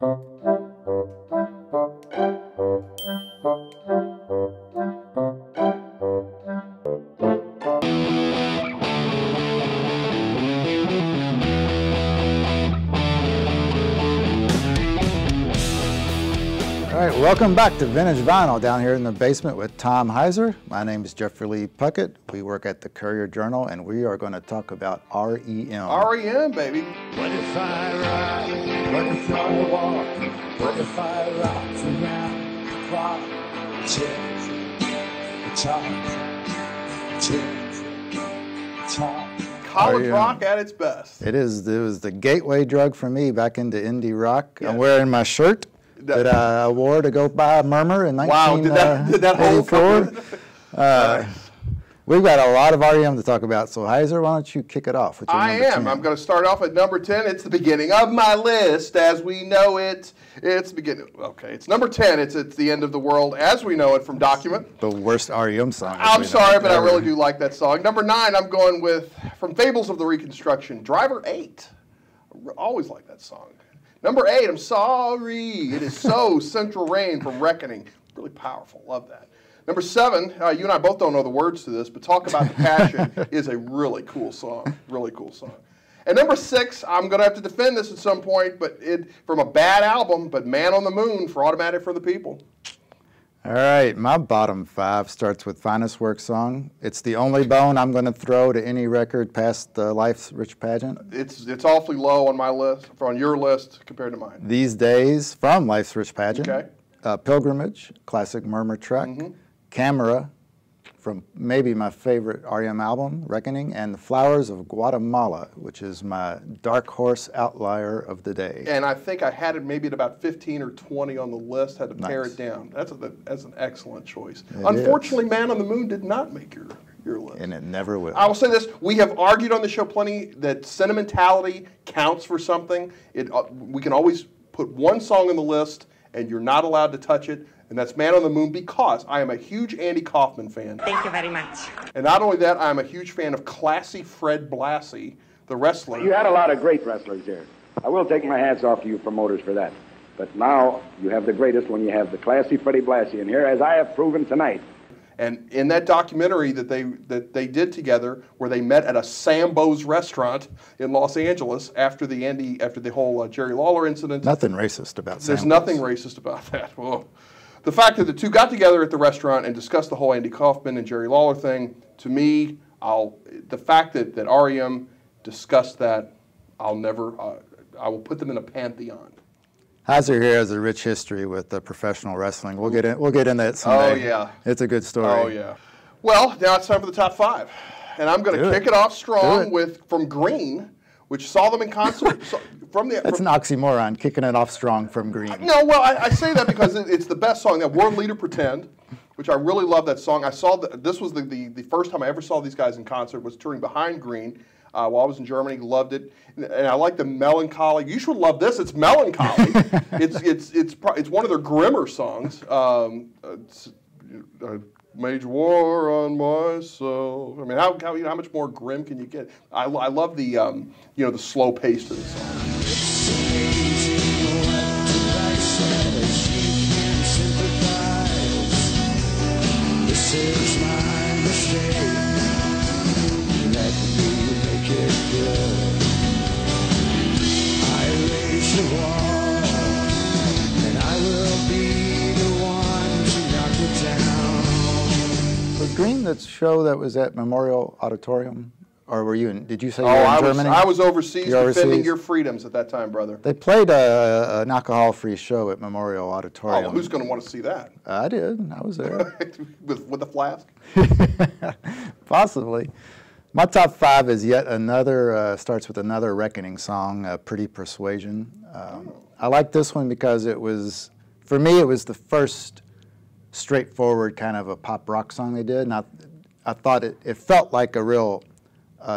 All right, welcome back to Vintage Vinyl down here in the basement with Tom Heiser. My name is Jeffrey Lee Puckett. We work at the Courier Journal, and we are going to talk about REM. REM, baby. What if I rock? What if I walk? What if I rock around the clock? Tick, tock, tick, tock. College rock at its best. It was the gateway drug for me back into indie rock. Yeah. I'm wearing my shirt that I wore to go buy Murmur in 1984. We've got a lot of REM to talk about, so Heiser, why don't you kick it off with your number 10? I'm going to start off at number 10. It's the beginning of my list as we know it. It's the beginning. Okay, it's number 10. It's the end of the world as we know it from Document. The worst REM song. I'm sorry, but I really do like that song. Number 9, I'm going with, from Fables of the Reconstruction, Driver 8. I always like that song. Number 8, I'm sorry. It is so Central Rain from Reckoning. Really powerful. Love that. Number 7, you and I both don't know the words to this, but Talk About the Passion is a really cool song. Really cool song. And number 6, I'm going to have to defend this at some point, but from a bad album, but Man on the Moon for Automatic for the People. All right, my bottom 5 starts with Finest Work Song. It's the only bone I'm going to throw to any record past Life's Rich Pageant. It's awfully low on my list, on your list compared to mine. These Days from Life's Rich Pageant. Okay. Pilgrimage, classic Murmur track. Camera, from maybe my favorite REM album, Reckoning, and The Flowers of Guatemala, which is my dark horse outlier of the day. And I think I had it maybe at about 15 or 20 on the list, had to pare it down. That's an excellent choice. Unfortunately, Man on the Moon did not make your list. And it never will. I will say this, we have argued on the show plenty that sentimentality counts for something. We can always put one song on the list and you're not allowed to touch it, and that's Man on the Moon, because I am a huge Andy Kaufman fan. Thank you very much. And not only that, I'm a huge fan of classy Fred Blassie, the wrestler. You had a lot of great wrestlers here. I will take my hats off to you promoters for that. But now you have the greatest when you have the classy Freddie Blassie in here, as I have proven tonight. And in that documentary that they did together, where they met at a Sambo's restaurant in Los Angeles after the whole Jerry Lawler incident. Nothing racist about Sambo's. There's nothing racist about that. Whoa. The fact that the two got together at the restaurant and discussed the whole Andy Kaufman and Jerry Lawler thing, to me, the fact that REM discussed that, I will put them in a pantheon. Heiser here has a rich history with professional wrestling. We'll get into it someday. Oh yeah, it's a good story. Oh yeah. Well, now it's time for the top 5, and I'm going to kick it off strong from Green, which saw them in concert. That's an oxymoron, kicking it off strong from Green. No, well, I say that because it's the best song. That World Leader Pretend, which I really love that song. This was the first time I ever saw these guys in concert, was touring behind Green. While I was in Germany, loved it, and I like the melancholy. You should love this. It's melancholy. it's one of their grimmer songs. Made war on myself. I mean, how much more grim can you get? I love the the slow pace to the song. This is my mistake. Let me make it good. I raise the wall, and I will be the one to knock it down. Was Green the show that was at Memorial Auditorium? Or were you in, did you say you were in Germany? I was overseas defending your freedoms at that time, brother. They played an alcohol-free show at Memorial Auditorium. Oh, well, who's going to want to see that? I did. I was there. with a flask? Possibly. My top 5 is yet another, starts with another Reckoning song, Pretty Persuasion. I like this one because for me, it was the first straightforward kind of a pop rock song they did. And I thought it felt like a real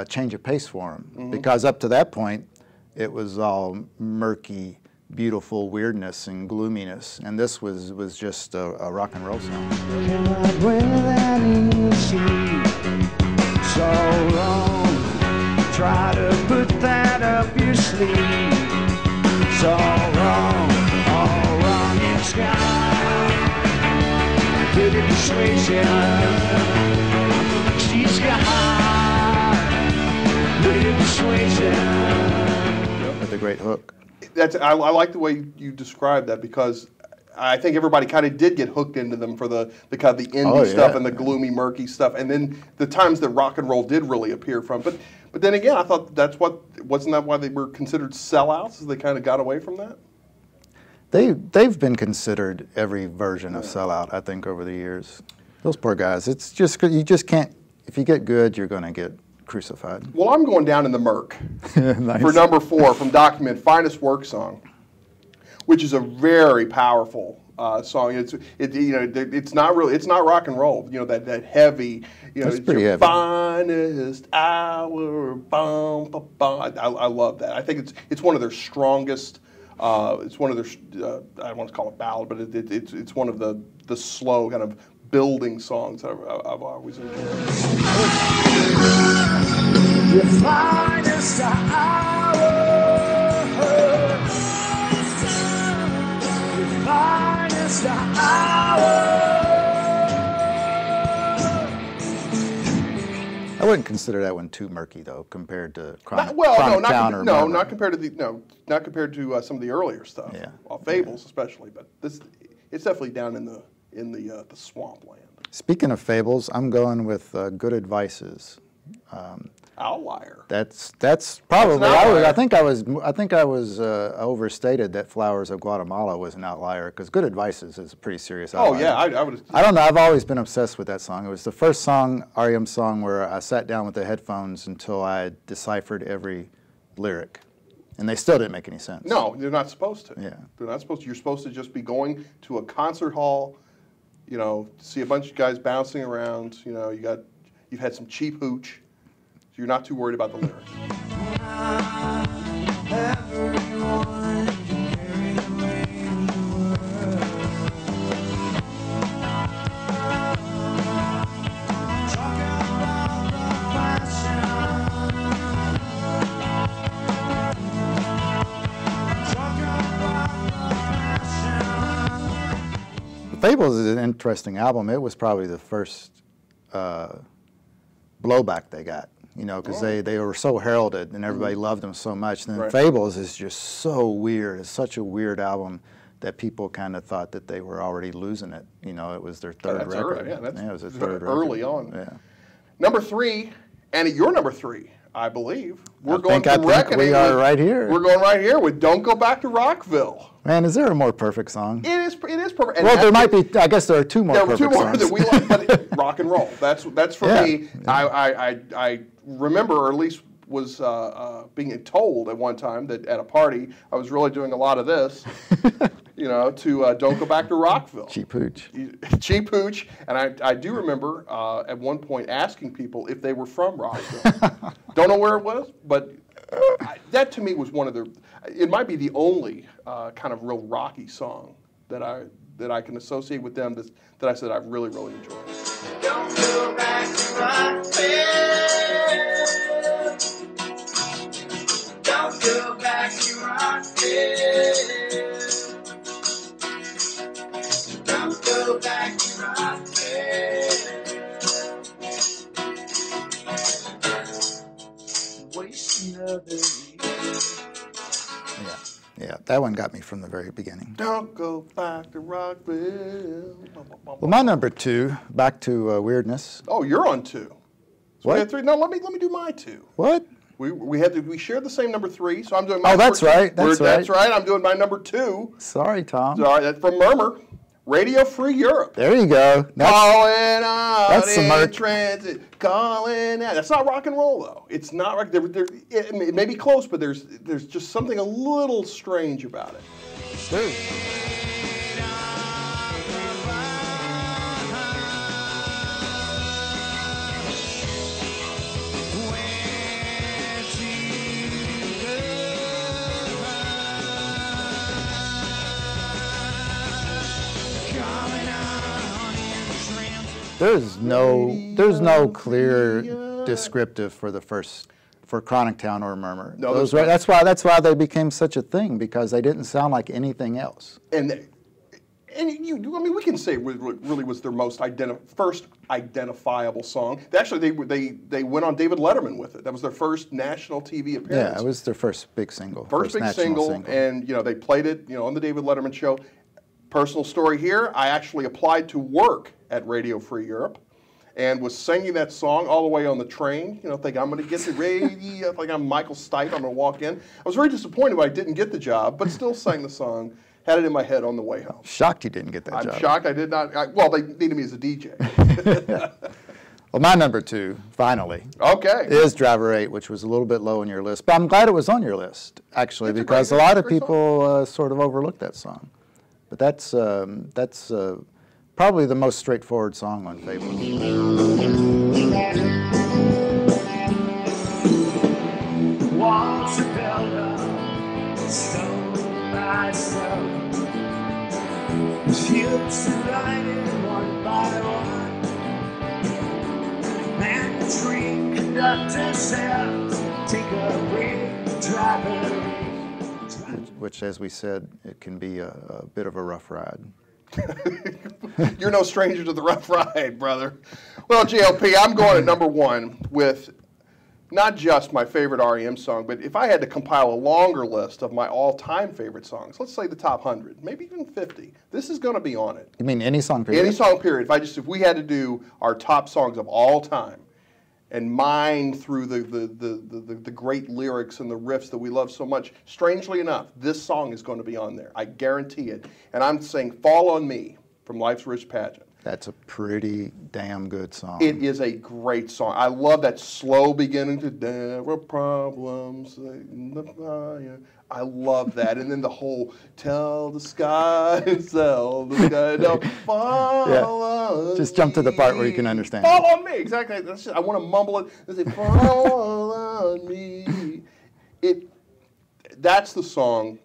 change of pace for them, because up to that point, it was all murky, beautiful weirdness and gloominess, and this was just a rock and roll song. Cannot wear that easy. So wrong. Try to put that up your sleeve. So wrong. persuasion. She's got pretty persuasion. With a great hook. I like the way you described that, because I think everybody kind of did get hooked into them for the kind of the indie stuff and the gloomy, murky stuff, and then the times that rock and roll did really appear from. But then again, I thought wasn't that why they were considered sellouts? As they kind of got away from that. They've been considered every version of sellout, I think, over the years. Those poor guys. It's just you just can't. If you get good, you're going to get crucified. Well, I'm going down in the murk Nice. for number 4 from Document, Finest Work Song, which is a very powerful song. It's not rock and roll. You know, that heavy. You know, That's it's pretty your heavy. finest hour. Bum, bum, bum. I love that. I think it's one of their strongest. It's one of their. I don't want to call it ballad, but it's one of the slow kind of building songs I've always enjoyed. Your finest hour. Your finest hour. I wouldn't consider that one too murky, though, compared to Chronic Not compared compared to some of the earlier stuff. Yeah. Fables especially, but it's definitely down in the swampland. Speaking of fables, I'm going with Good Advices. Outlier. That's probably. That's an outlier. I think I was overstated that Flowers of Guatemala was an outlier, because Good Advices is a pretty serious outlier. Oh yeah, I would. I don't know. I've always been obsessed with that song. It was the first song, REM song, where I sat down with the headphones until I deciphered every lyric, and they still didn't make any sense. No, they're not supposed to. Yeah. They're not supposed to. You're supposed to just be going to a concert hall, you know, see a bunch of guys bouncing around. You know, you've had some cheap hooch. So you're not too worried about the lyrics. Fables is an interesting album. It was probably the first blowback they got. You know, because they were so heralded and everybody loved them so much. And then Fables is just so weird. It's such a weird album that people kind of thought that they were already losing it. You know, it was their third record. Early, it was their third early record. on. Yeah. Number 3, and at your number 3, I believe. I think we are right here. We're going right here with Don't Go Back to Rockville. Man, is there a more perfect song? It is perfect. And well, there might be. I guess there are two more. There were perfect two more songs. that we like, but rock and roll. That's for me. Yeah. I remember, or at least was being told at one time that at a party I was really doing a lot of this. You know, to Don't Go Back to Rockville. Cheap hooch. Cheap hooch. And I do remember at one point asking people if they were from Rockville. Don't know where it was, but that to me was one of it might be the only kind of real rocky song that I can associate with them that I said I really, really enjoyed. Don't go back to Rockville. Don't go back to Rockville. Don't go back to Rockville. Waste another year. Yeah, that one got me from the very beginning. Don't go back to Rockville. Well, my number 2, back to weirdness. Oh, you're on 2. So What? we had 3. No, let me do my 2. What? We shared the same number 3, so I'm doing my. Oh, that's right. That's right. That's right. I'm doing my number 2. Sorry, Tom. Sorry, that's from Murmur, Radio Free Europe. There you go. Calling out that's in some transit, calling out. That's not rock and roll, though. It's not rock. It may be close, but there's just something a little strange about it. Dude. There's no clear descriptive for Chronic Town or Murmur. No, that's why they became such a thing, because they didn't sound like anything else. And And I mean, we can say it really was their most first identifiable song. Actually, they went on David Letterman with it. That was their first national TV appearance. Yeah, it was their first big single. First big national single, and they played it, on the David Letterman show. Personal story here: I actually applied to work at Radio Free Europe, and was singing that song all the way on the train. Thinking I'm going to get the radio. Like I'm Michael Stipe. I'm going to walk in. I was very disappointed when I didn't get the job, but still sang the song. Had it in my head on the way home. Shocked you didn't get that job. I'm shocked I did not. Well, they needed me as a DJ. Well, my number 2, finally, Okay. is Driver 8, which was a little bit low on your list. But I'm glad it was on your list, actually, because a lot of people sort of overlook that song. But that's probably the most straightforward song on Fables. Walls are built up, stone by stone. Ships are lighted one by one, and the train conductor says, "Take a break, driver." Which, as we said, it can be a bit of a rough ride. You're no stranger to the rough ride, brother. Well, JLP, I'm going at number 1 with not just my favorite REM song, but if I had to compile a longer list of my all-time favorite songs, let's say the top 100, maybe even 50, this is going to be on it. You mean any song period? Any song period. If we had to do our top songs of all time and mine through the great lyrics and the riffs that we love so much, strangely enough, this song is going to be on there. I guarantee it. And I'm saying Fall on Me from Life's Rich Pageant. That's a pretty damn good song. It is a great song. I love that slow beginning to "There were problems in the fire." I love that. And then the whole "Tell the sky and tell the sky don't fall on Just jump to the part where you can me." understand. Fall on me, exactly. That's just, I want to mumble it and say, "Fall on me." That's the song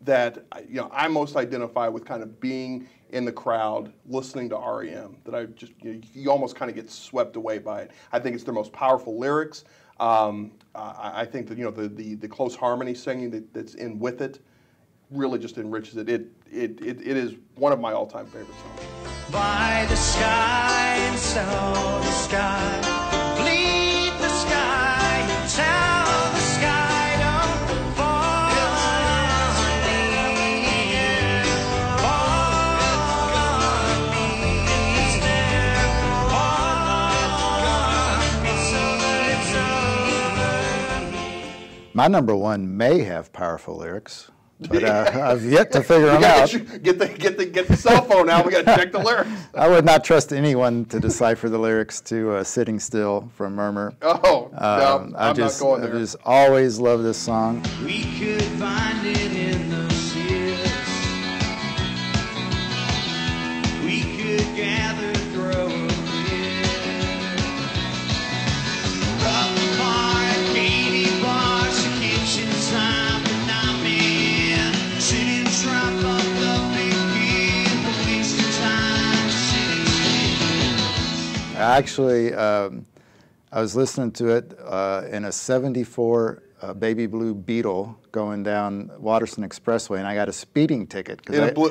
that I most identify with, kind of being in the crowd listening to REM, that I just, you almost kind of get swept away by it. I think it's their most powerful lyrics. I think that the close harmony singing that's in with it really just enriches it. It is one of my all-time favorite songs. By the sky and so the sky, bleed the sky and tell the sky don't fall on me, fall on me, fall on me. My number 1 may have powerful lyrics, but I've yet to figure them out. Get the cell phone out. We got to check the lyrics. I would not trust anyone to decipher the lyrics to "Sitting Still" from Murmur. Oh, no, I'm not going there. I just always love this song. We could find it in those years. We could gather, throw it. Rough arcade bars, kitchen time, but not me. Sitting drop off the big key, the waste of time, sitting. Actually, I was listening to it in a '74 baby blue Beetle going down Waterston Expressway, and I got a speeding ticket.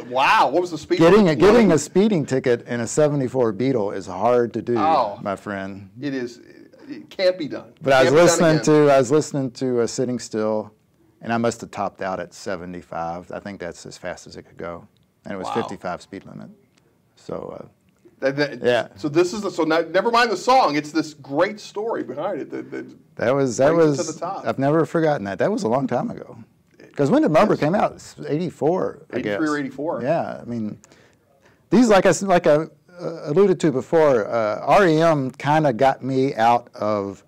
Wow, what was the speeding? Getting a speeding ticket in a '74 Beetle is hard to do, my friend. It is. It can't be done. But I was listening to "Sitting Still," and I must have topped out at 75. I think that's as fast as it could go, and it was 55 speed limit. So. Yeah. So this is so now, never mind the song. It's this great story behind it. That was. To the top. I've never forgotten that. That was a long time ago. Because when did Murmur came out? 84, I guess. 83 or 84. Yeah. I mean, these like I alluded to before. REM kind of got me out of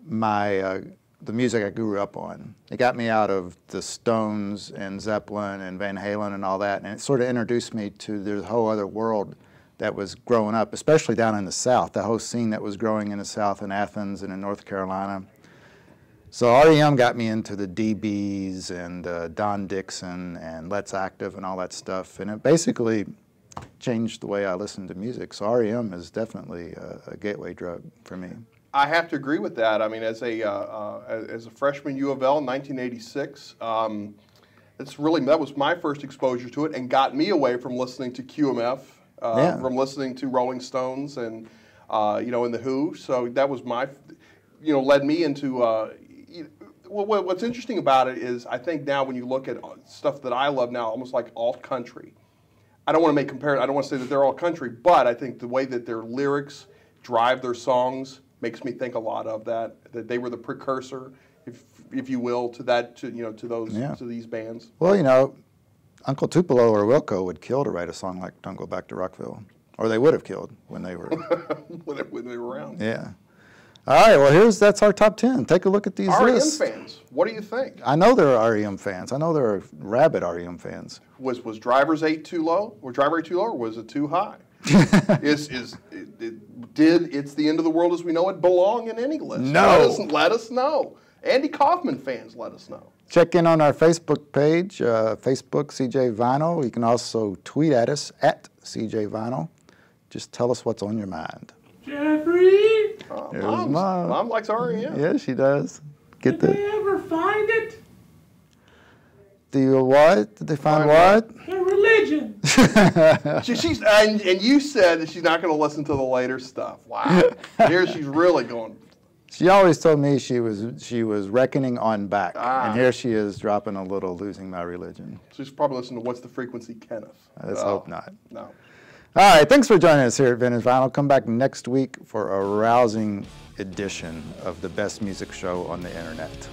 my the music I grew up on. It got me out of the Stones and Zeppelin and Van Halen and all that, and it sort of introduced me to the whole other world that was growing up, especially down in the South, the whole scene that was growing in the South in Athens and in North Carolina. So REM got me into the DBs and Don Dixon and Let's Active and all that stuff, and it basically changed the way I listened to music. So REM is definitely a gateway drug for me. I have to agree with that. I mean, as a freshman U of L in 1986, that was my first exposure to it and got me away from listening to QMF, from listening to Rolling Stones and, you know, and The Who. So that was you know, led me into, what's interesting about it is I think now when you look at stuff that I love now, almost like alt country, I don't want to make comparisons. I don't want to say that they're all country, but I think the way that their lyrics drive their songs makes me think a lot of that they were the precursor, if you will, to that, you know, to those, to these bands. Well, you know, Uncle Tupelo or Wilco would kill to write a song like "Don't Go Back to Rockville," or they would have killed when they were when they were around. Yeah. All right. Well, that's our top 10. Take a look at these lists. REM fans, what do you think? I know there are REM fans. I know there are rabid REM fans. Was Driver's 8 too low? Was Driver 8 too low, or was it too high? Did It's the End of the World as We Know It belong in any list? No. Let us know. Andy Kaufman fans, let us know. Check in on our Facebook page, Facebook CJ Vinyl. You can also tweet at us at CJ Vinyl. Just tell us what's on your mind. Jeffrey! There's Mom. Mom likes REM. Yeah, she does. Did they ever find it? The what? Did they find what? Their religion. And you said that she's not going to listen to the later stuff. Wow. Here she's really going. She always told me she was reckoning on back, and here she is dropping a little "Losing My Religion." She's probably listening to "What's the Frequency, Kenneth." Let's hope not. No. All right, thanks for joining us here at Vintage Vinyl. Come back next week for a rousing edition of the best music show on the internet.